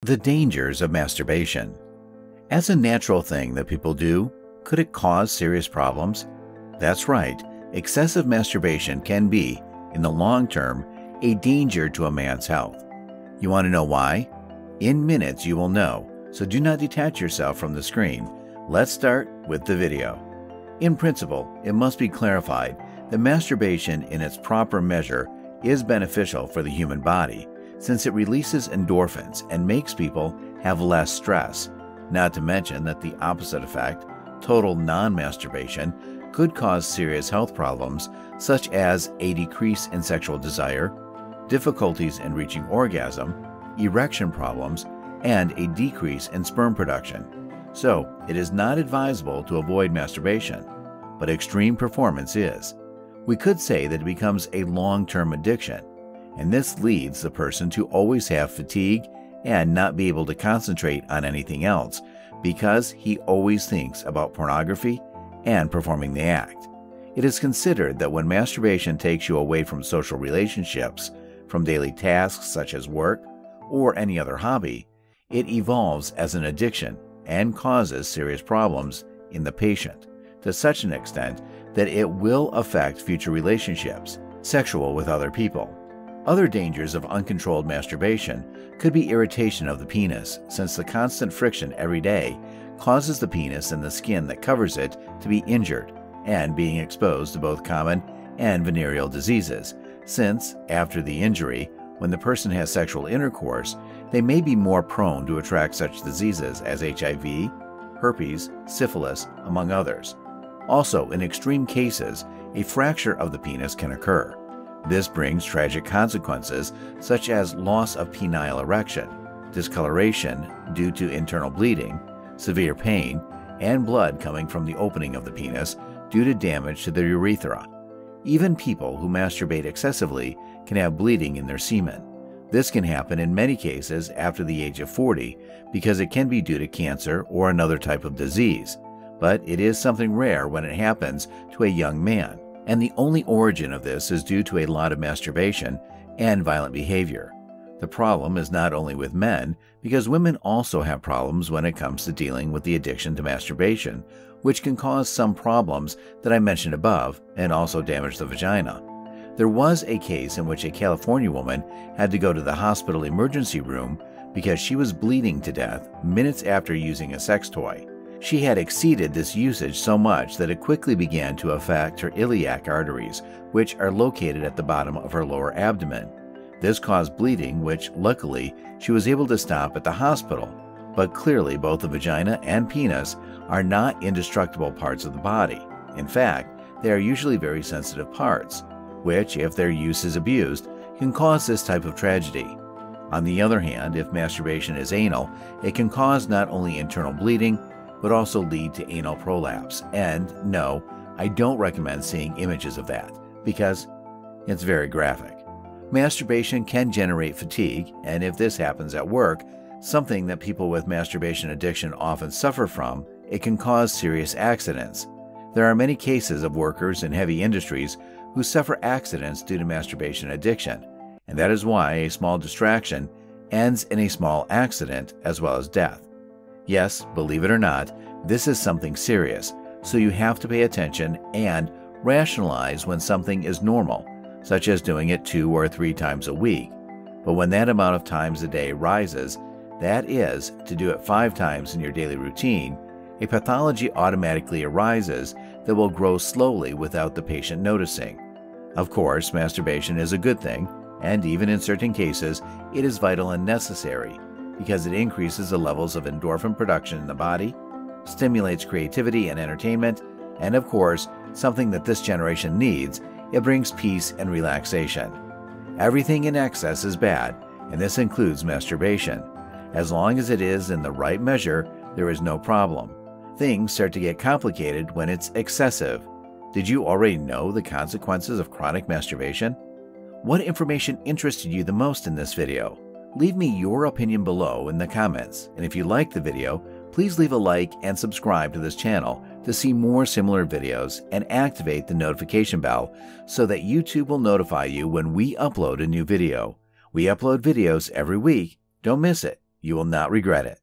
The dangers of masturbation. As a natural thing that people do, could it cause serious problems? That's right, excessive masturbation can be, in the long term, a danger to a man's health. You want to know why? In minutes you will know, so do not detach yourself from the screen. Let's start with the video. In principle, it must be clarified that masturbation in its proper measure is beneficial for the human body, since it releases endorphins and makes people have less stress, not to mention that the opposite effect, total non-masturbation, could cause serious health problems such as a decrease in sexual desire, difficulties in reaching orgasm, erection problems, and a decrease in sperm production. So, it is not advisable to avoid masturbation, but extreme performance is. We could say that it becomes a long-term addiction, and this leads the person to always have fatigue and not be able to concentrate on anything else because he always thinks about pornography and performing the act. It is considered that when masturbation takes you away from social relationships, from daily tasks such as work or any other hobby, it evolves as an addiction and causes serious problems in the patient, to such an extent that it will affect future relationships, sexual with other people. Other dangers of uncontrolled masturbation could be irritation of the penis, since the constant friction every day causes the penis and the skin that covers it to be injured and being exposed to both common and venereal diseases, since, after the injury, when the person has sexual intercourse, they may be more prone to attract such diseases as HIV, herpes, syphilis, among others. Also, in extreme cases, a fracture of the penis can occur. This brings tragic consequences such as loss of penile erection, discoloration due to internal bleeding, severe pain, and blood coming from the opening of the penis due to damage to the urethra. Even people who masturbate excessively can have bleeding in their semen. This can happen in many cases after the age of 40 because it can be due to cancer or another type of disease, but it is something rare when it happens to a young man, and the only origin of this is due to a lot of masturbation and violent behavior. The problem is not only with men, because women also have problems when it comes to dealing with the addiction to masturbation, which can cause some problems that I mentioned above and also damage the vagina. There was a case in which a California woman had to go to the hospital emergency room because she was bleeding to death minutes after using a sex toy. She had exceeded this usage so much that it quickly began to affect her iliac arteries, which are located at the bottom of her lower abdomen. This caused bleeding, which, luckily, she was able to stop at the hospital. But clearly, both the vagina and penis are not indestructible parts of the body. In fact, they are usually very sensitive parts, which, if their use is abused, can cause this type of tragedy. On the other hand, if masturbation is anal, it can cause not only internal bleeding, but also lead to anal prolapse. And no, I don't recommend seeing images of that, because it's very graphic. Masturbation can generate fatigue, and if this happens at work, something that people with masturbation addiction often suffer from, it can cause serious accidents. There are many cases of workers in heavy industries who suffer accidents due to masturbation addiction, and that is why a small distraction ends in a small accident as well as death. Yes, believe it or not, this is something serious, so you have to pay attention and rationalize when something is normal, such as doing it 2 or 3 times a week. But when that amount of times a day rises, that is, to do it 5 times in your daily routine, a pathology automatically arises that will grow slowly without the patient noticing. Of course, masturbation is a good thing, and even in certain cases, it is vital and necessary, because it increases the levels of endorphin production in the body, stimulates creativity and entertainment, and of course, something that this generation needs, it brings peace and relaxation. Everything in excess is bad, and this includes masturbation. As long as it is in the right measure, there is no problem. Things start to get complicated when it's excessive. Did you already know the consequences of chronic masturbation? What information interested you the most in this video? Leave me your opinion below in the comments, and if you liked the video, please leave a like and subscribe to this channel to see more similar videos and activate the notification bell so that YouTube will notify you when we upload a new video. We upload videos every week. Don't miss it. You will not regret it.